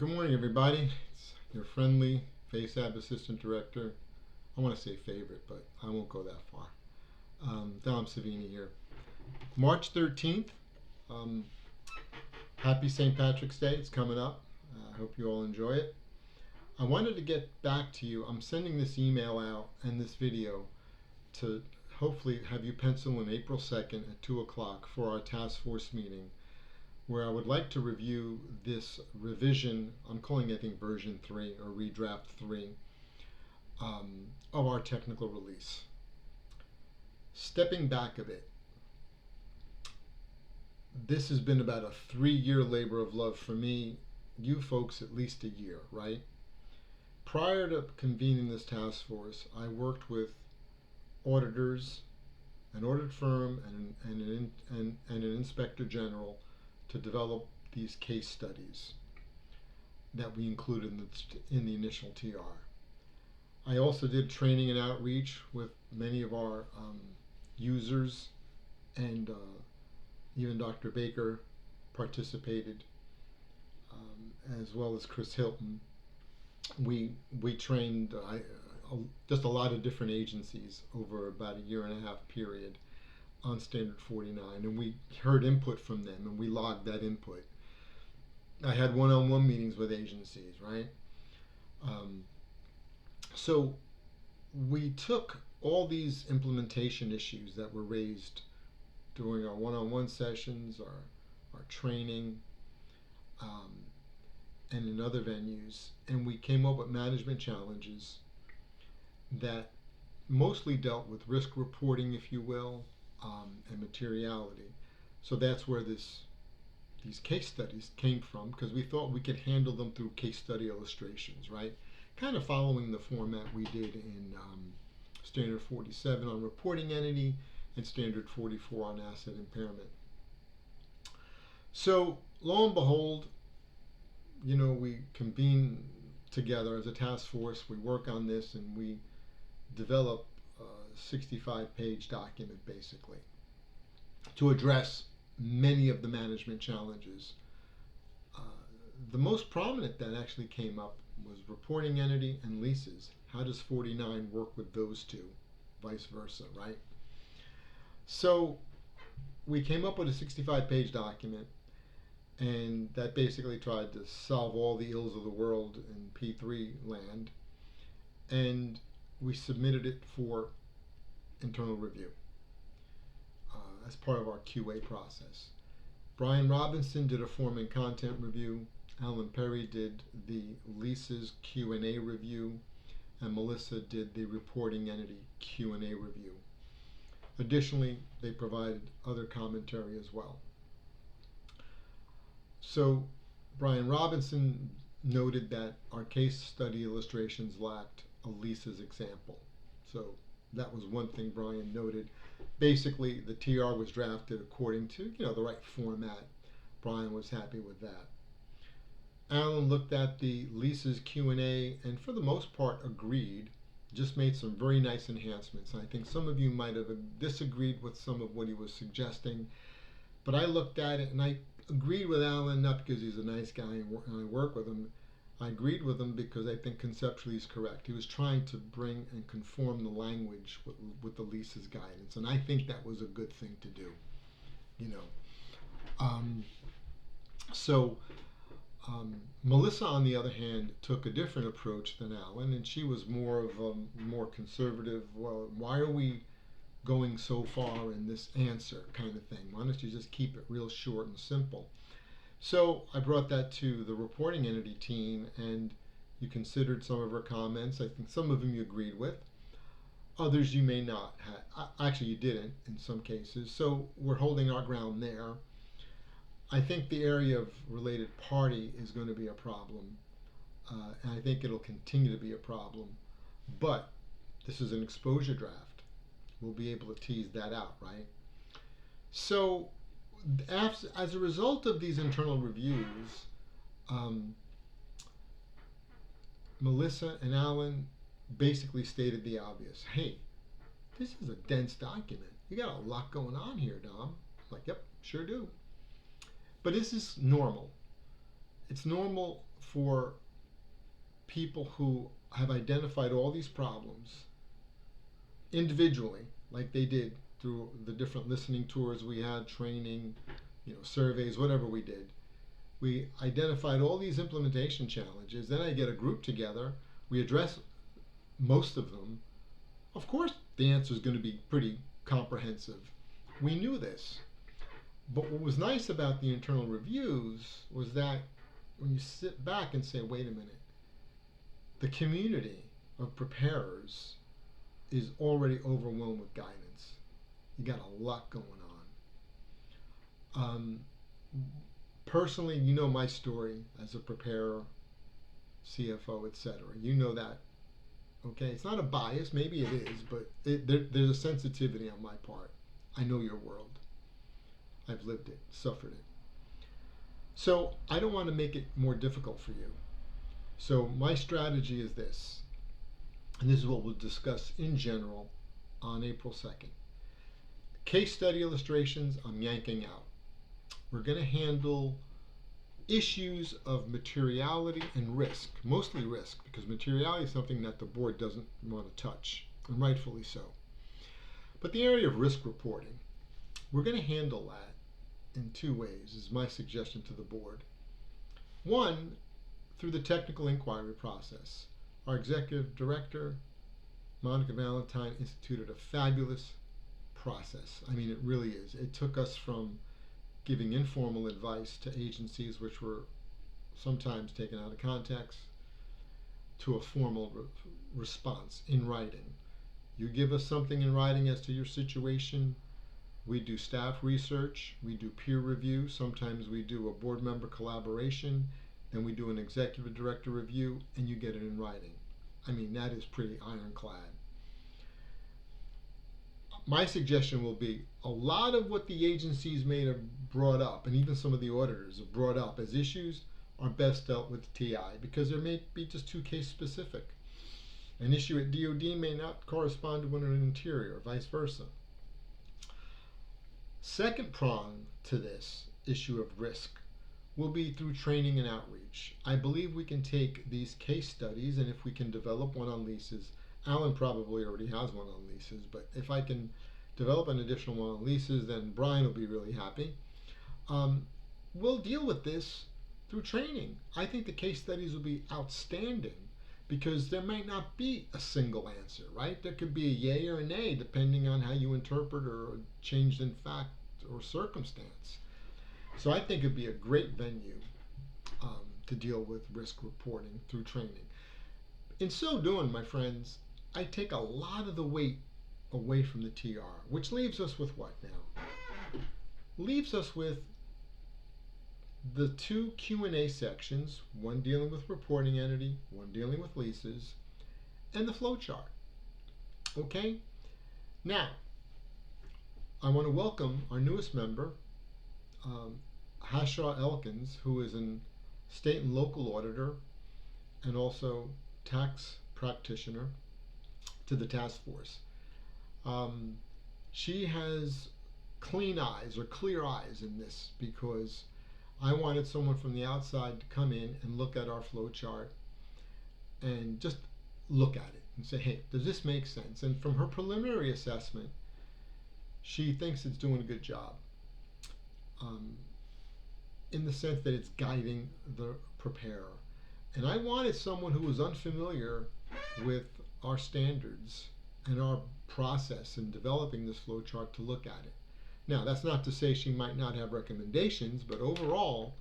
Good morning, everybody. It's your friendly FASAB Assistant Director. I want to say favorite, but I won't go that far. Dom Savini here. March 13th. Happy St. Patrick's Day. It's coming up. I hope you all enjoy it. I wanted to get back to you. I'm sending this email out and this video to hopefully have you pencil in April 2nd at 2 o'clock for our task force meeting, where I would like to review this revision, I'm calling it, I think, version 3 or redraft 3 of our technical release. Stepping back a bit, this has been about a 3-year labor of love for me, you folks at least a year, right? Prior to convening this task force, I worked with auditors, an audit firm, and an inspector general to develop these case studies that we included in the initial TR. I also did training and outreach with many of our users, and even Dr. Baker participated, as well as Chris Hilton. We trained just a lot of different agencies over about a 1.5-year period on Standard 49, and we heard input from them and we logged that input. I had one-on-one meetings with agencies, right? So we took all these implementation issues that were raised during our one-on-one sessions, our training, and in other venues, and we came up with management challenges that mostly dealt with risk reporting, if you will, and materiality. So that's where these case studies came from, because we thought we could handle them through case study illustrations, right? Kind of following the format we did in Standard 47 on reporting entity and Standard 44 on asset impairment. So lo and behold, we convene together as a task force, we work on this, and we develop a 65-page document basically to address many of the management challenges. The most prominent that actually came up was reporting entity and leases. How does 49 work with those two? Vice versa, right? So we came up with a 65-page document, and that basically tried to solve all the ills of the world in P3 land, and we submitted it for internal review as part of our QA process. Brian Robinson did a form and content review, Alan Perry did the leases Q&A review, and Melissa did the reporting entity Q&A review. Additionally, they provided other commentary as well. So Brian Robinson noted that our case study illustrations lacked a leases example. So that was one thing Brian noted. Basically, the TR was drafted according to the right format. Brian was happy with that. Alan looked at the leases Q&A and for the most part agreed, just made some very nice enhancements. I think some of you might have disagreed with some of what he was suggesting, but I looked at it and I agreed with Alan, not because he's a nice guy and I work with him. I agreed with him because I think conceptually he's correct. He was trying to bring and conform the language with the leases guidance, and I think that was a good thing to do. Melissa, on the other hand, took a different approach than Alan, and she was more of a more conservative, well, why are we going so far in this answer kind of thing? Why don't you just keep it real short and simple? So I brought that to the reporting entity team, and you considered some of her comments. I think some of them you agreed with. Others you may not have. Actually, you didn't in some cases. So we're holding our ground there. I think the area of related party is going to be a problem, and I think it'll continue to be a problem. But this is an exposure draft. We'll be able to tease that out, right? So as a result of these internal reviews, Melissa and Alan basically stated the obvious. Hey, this is a dense document. You got a lot going on here, Dom. I'm like, yep, sure do. But this is normal. It's normal for people who have identified all these problems individually, like they did through the different listening tours we had, training, surveys, whatever we did. We identified all these implementation challenges. Then I get a group together. We address most of them. Of course, the answer is going to be pretty comprehensive. We knew this. But what was nice about the internal reviews was that when you sit back and say, wait a minute, the community of preparers is already overwhelmed with guidance. You got a lot going on. Personally, you know my story as a preparer, CFO, etc. You know that. Okay, it's not a bias, maybe it is, but there's a sensitivity on my part. I know your world. I've lived it, suffered it. So I don't want to make it more difficult for you. So my strategy is this, and this is what we'll discuss in general on April 2nd. Case study illustrations, I'm yanking out. We're going to handle issues of materiality and risk, mostly risk, because materiality is something that the board doesn't want to touch, and rightfully so. But the area of risk reporting, we're going to handle that in two ways, is my suggestion to the board. One, through the technical inquiry process. Our executive director, Monica Valentine, instituted a fabulous process. I mean, it really is. It took us from giving informal advice to agencies which were sometimes taken out of context to a formal response in writing. You give us something in writing as to your situation. We do staff research, we do peer review, sometimes we do a board member collaboration, then we do an executive director review, and you get it in writing. I mean, that is pretty ironclad. My suggestion will be a lot of what the agencies may have brought up, and even some of the auditors have brought up as issues, are best dealt with TI, because there may be just too case specific. An issue at DoD may not correspond to one in Interior, or vice versa. Second prong to this issue of risk will be through training and outreach. I believe we can take these case studies, and if we can develop one on leases, Alan probably already has one on leases, but if I can develop an additional one on leases, then Brian will be really happy. We'll deal with this through training. I think the case studies will be outstanding because there might not be a single answer, right? There could be a yay or a nay depending on how you interpret or changed in fact or circumstance. So I think it'd be a great venue to deal with risk reporting through training. In so doing, my friends, I take a lot of the weight away from the TR, which leaves us with what now? Leaves us with the two Q&A sections, one dealing with reporting entity, one dealing with leases, and the flow chart. Okay? Now, I want to welcome our newest member, Hashaw Elkins, who is a state and local auditor and also tax practitioner, to the task force. She has clean eyes or clear eyes in this because I wanted someone from the outside to come in and look at our flow chart and just look at it and say, hey, does this make sense? And from her preliminary assessment, she thinks it's doing a good job in the sense that it's guiding the preparer. And I wanted someone who was unfamiliar with our standards and our process in developing this flow chart to look at it. Now, that's not to say she might not have recommendations, but overall,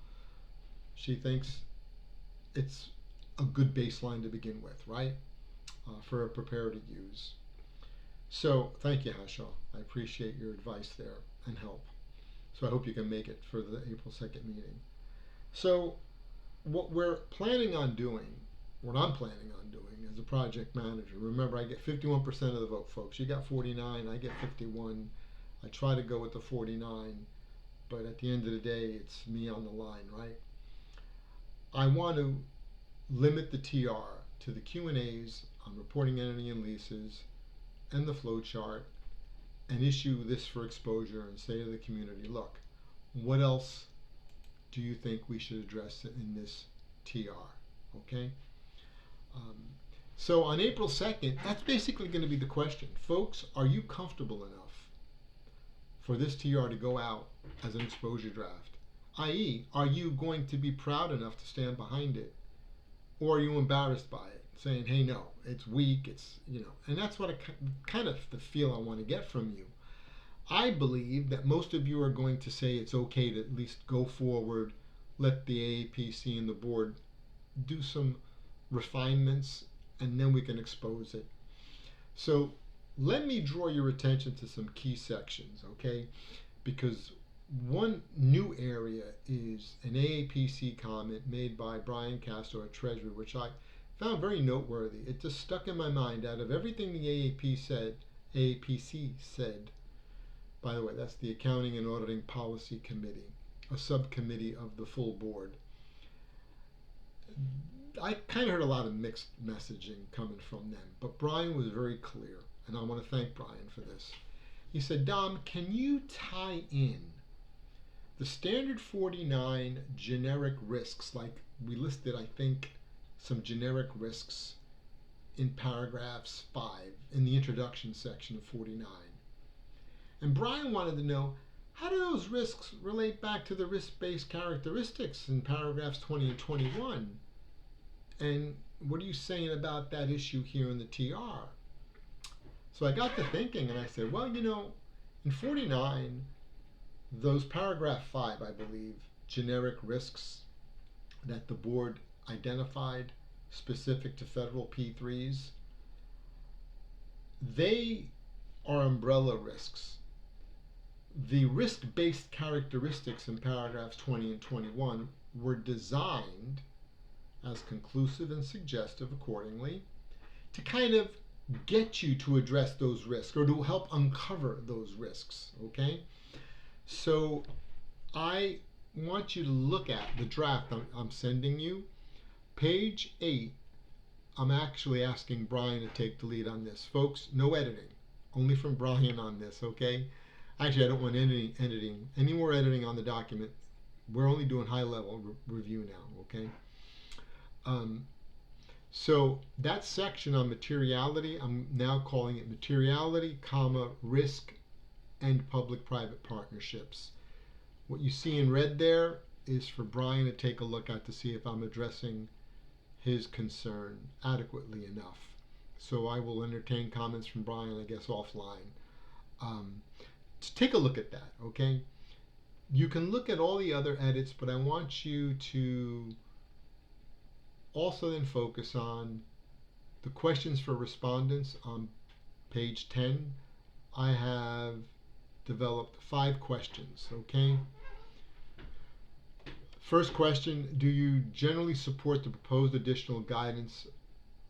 she thinks it's a good baseline to begin with, right? For a preparer to use. So, thank you, Hashaw. I appreciate your advice there and help. So I hope you can make it for the April 2nd meeting. So, what we're planning on doing, what I'm planning on doing as a project manager, remember I get 51% of the vote, folks. You got 49, I get 51. I try to go with the 49, but at the end of the day, it's me on the line, right? I want to limit the TR to the Q&As on reporting entity and leases and the flow chart and issue this for exposure and say to the community, look, what else do you think we should address in this TR? okay? Um, so on April 2nd, that's basically going to be the question. Folks, are you comfortable enough for this TR to go out as an exposure draft? I.e., are you going to be proud enough to stand behind it? Or are you embarrassed by it, saying, hey, no, it's weak, it's, and that's what kind of the feel I want to get from you. I believe that most of you are going to say it's okay to at least go forward, let the AAPC and the board do some refinements, and then we can expose it. So let me draw your attention to some key sections, okay? Because one new area is an AAPC comment made by Brian Castro at Treasury, which I found very noteworthy. It just stuck in my mind. Out of everything the AAPC said, by the way, that's the Accounting and Auditing Policy Committee, a subcommittee of the full board. I kind of heard a lot of mixed messaging coming from them, but Brian was very clear, and I want to thank Brian for this. He said, Dom, can you tie in the standard 49 generic risks, like we listed, I think, some generic risks in paragraphs 5 in the introduction section of 49. And Brian wanted to know, how do those risks relate back to the risk-based characteristics in paragraphs 20 and 21? And what are you saying about that issue here in the TR? So I got to thinking, and I said, well, in 49, those paragraph 5, I believe, generic risks that the board identified specific to federal P3s, they are umbrella risks. The risk-based characteristics in paragraphs 20 and 21 were designed as conclusive and suggestive accordingly to kind of get you to address those risks or to help uncover those risks, okay? So I want you to look at the draft I'm sending you. Page 8, I'm actually asking Brian to take the lead on this. Folks, no editing, only from Brian on this, okay? Actually, I don't want any more editing on the document. We're only doing high-level review now, okay? So that section on materiality, I'm now calling it materiality, risk, and public-private partnerships. What you see in red there is for Brian to take a look at to see if I'm addressing his concern adequately enough. So I will entertain comments from Brian, I guess, offline. To take a look at that, okay? You can look at all the other edits, but I want you to also then focus on the questions for respondents on page 10. I have developed 5 questions, okay? First question, do you generally support the proposed additional guidance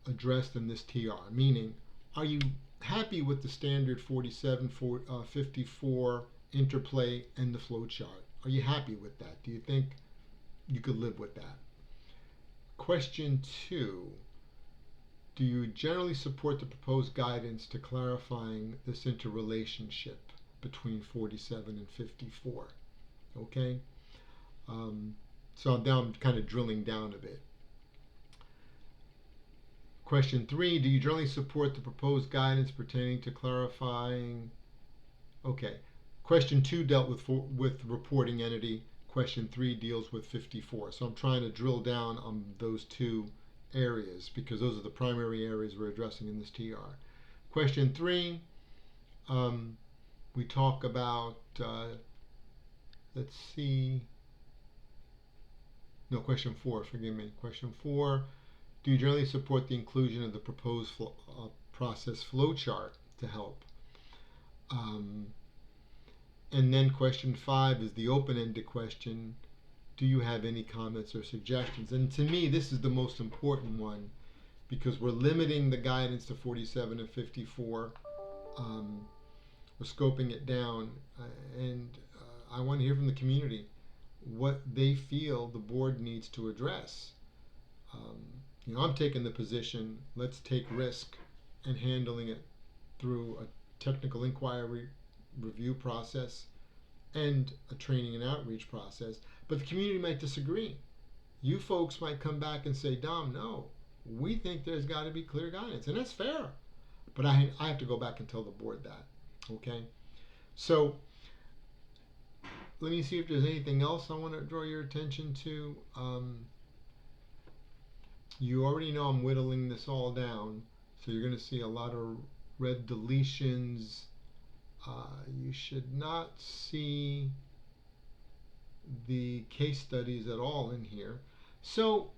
addressed in this TR? Meaning, are you happy with the standard 4754 interplay and the flow chart? Are you happy with that? Do you think you could live with that? Question 2, do you generally support the proposed guidance to clarifying this interrelationship between 47 and 54? Okay? So now I'm kind of drilling down a bit. Question 3, do you generally support the proposed guidance pertaining to clarifying? Okay. Question 2 dealt with reporting entity. Question 3 deals with 54. So I'm trying to drill down on those 2 areas because those are the primary areas we're addressing in this TR. Question 3, we talk about, let's see, no, question 4, forgive me. Question 4, do you generally support the inclusion of the proposed process flowchart to help? And then question 5 is the open-ended question. Do you have any comments or suggestions? And to me, this is the most important one because we're limiting the guidance to 47 and 54. We're scoping it down. And I want to hear from the community what they feel the board needs to address. I'm taking the position, let's take risk and handling it through a technical inquiry review process and a training and outreach process, but the community might disagree. You folks might come back and say, Dom, no, we think there's got to be clear guidance, and that's fair. But I have to go back and tell the board that. Okay? So let me see if there's anything else I want to draw your attention to. You already know I'm whittling this all down, so you're going to see a lot of red deletions. You should not see the case studies at all in here. So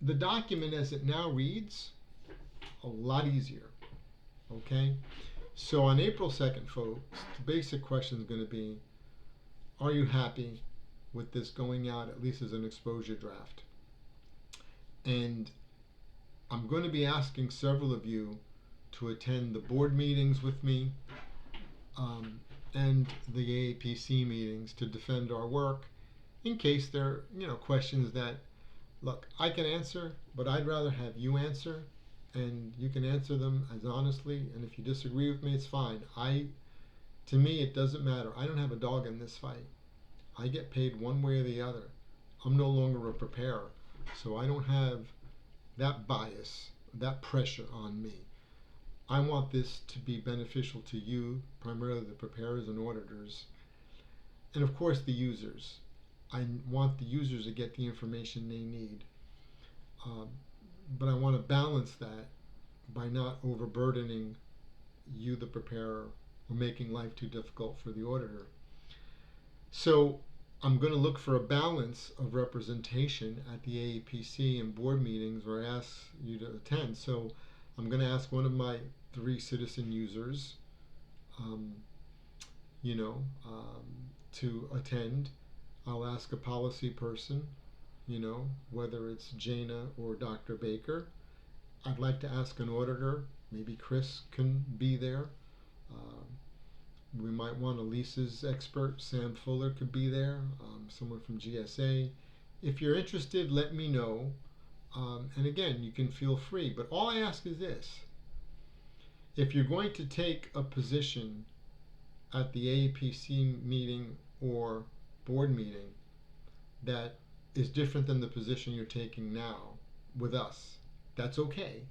the document as it now reads, a lot easier. Okay? So on April 2nd, folks, the basic question is going to be, are you happy with this going out at least as an exposure draft? And I'm going to be asking several of you to attend the board meetings with me and the AAPC meetings to defend our work in case there are questions that, look, I can answer, but I'd rather have you answer, and you can answer them as honestly, and if you disagree with me, it's fine. To me, it doesn't matter. I don't have a dog in this fight. I get paid one way or the other. I'm no longer a preparer, so I don't have that bias, that pressure on me. I want this to be beneficial to you, primarily the preparers and auditors, and of course the users. I want the users to get the information they need, but I want to balance that by not overburdening you, the preparer, or making life too difficult for the auditor. So I'm going to look for a balance of representation at the AAPC and board meetings where I ask you to attend. So I'm going to ask one of my 3 citizen users, to attend. I'll ask a policy person, whether it's Jana or Dr. Baker. I'd like to ask an auditor. Maybe Chris can be there. We might want a leases expert. Sam Fuller could be there. Someone from GSA. If you're interested, let me know. And again, you can feel free. But all I ask is this. If you're going to take a position at the AAPC meeting or board meeting that is different than the position you're taking now with us, that's okay.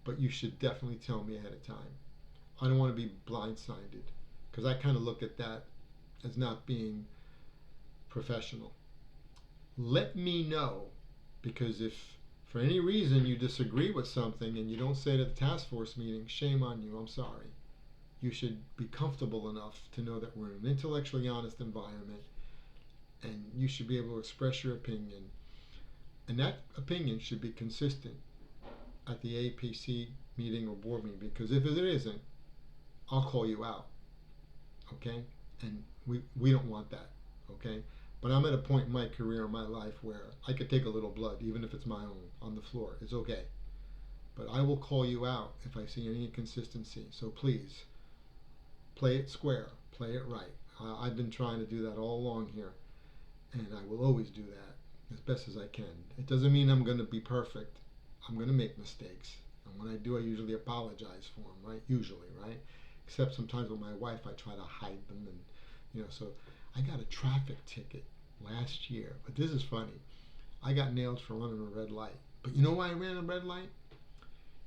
But you should definitely tell me ahead of time. I don't want to be blindsided, because I kind of look at that as not being professional. Let me know, because if for any reason you disagree with something and you don't say it at the task force meeting, shame on you, I'm sorry. You should be comfortable enough to know that we're in an intellectually honest environment, and you should be able to express your opinion. And that opinion should be consistent at the APC meeting or board meeting, because if it isn't, I'll call you out. Okay? And we don't want that. Okay? But I'm at a point in my career, in my life, where I could take a little blood, even if it's my own, on the floor. It's okay. But I will call you out if I see any inconsistency. So please, play it square. Play it right. I've been trying to do that all along here. And I will always do that as best as I can. It doesn't mean I'm going to be perfect. I'm going to make mistakes. And when I do, I usually apologize for them, right? Usually, right? Except sometimes with my wife, I try to hide them. And, so I got a traffic ticket last year. But this is funny. I got nailed for running a red light. But you know why I ran a red light?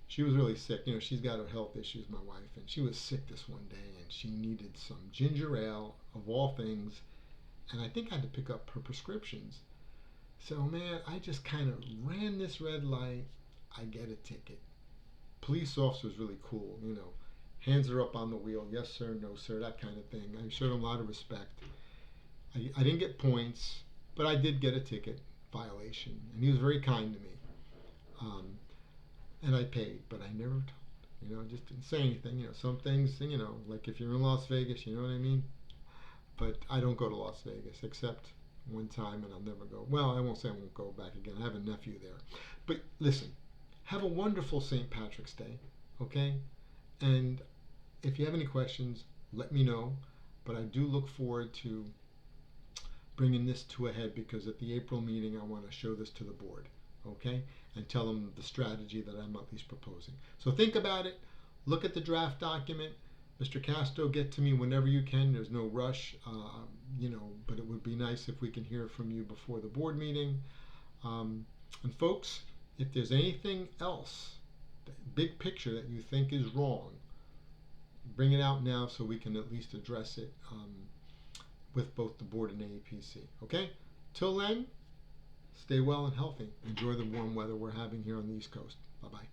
She was really sick. She's got her health issues, my wife. And she was sick this one day. And she needed some ginger ale, of all things. And I think I had to pick up her prescriptions. So, man, I just kind of ran this red light. I get a ticket. Police officer's really cool, Hands are up on the wheel. Yes, sir. No, sir. That kind of thing. I showed him a lot of respect. I didn't get points, but I did get a ticket violation. And he was very kind to me. And I paid, but I never told. Just didn't say anything. Some things, like if you're in Las Vegas, you know what I mean? But I don't go to Las Vegas except one time, and I'll never go. Well, I won't say I won't go back again. I have a nephew there. But listen, have a wonderful St. Patrick's Day, okay? And if you have any questions, let me know. But I do look forward to bringing this to a head, because at the April meeting, I want to show this to the board, okay? And tell them the strategy that I'm at least proposing. So think about it. Look at the draft document. Mr. Casto, get to me whenever you can. There's no rush, but it would be nice if we can hear from you before the board meeting. And folks, if there's anything else, big picture that you think is wrong, bring it out now so we can at least address it with both the board and AAPC. Okay? Till then, stay well and healthy. Enjoy the warm weather we're having here on the East Coast. Bye-bye.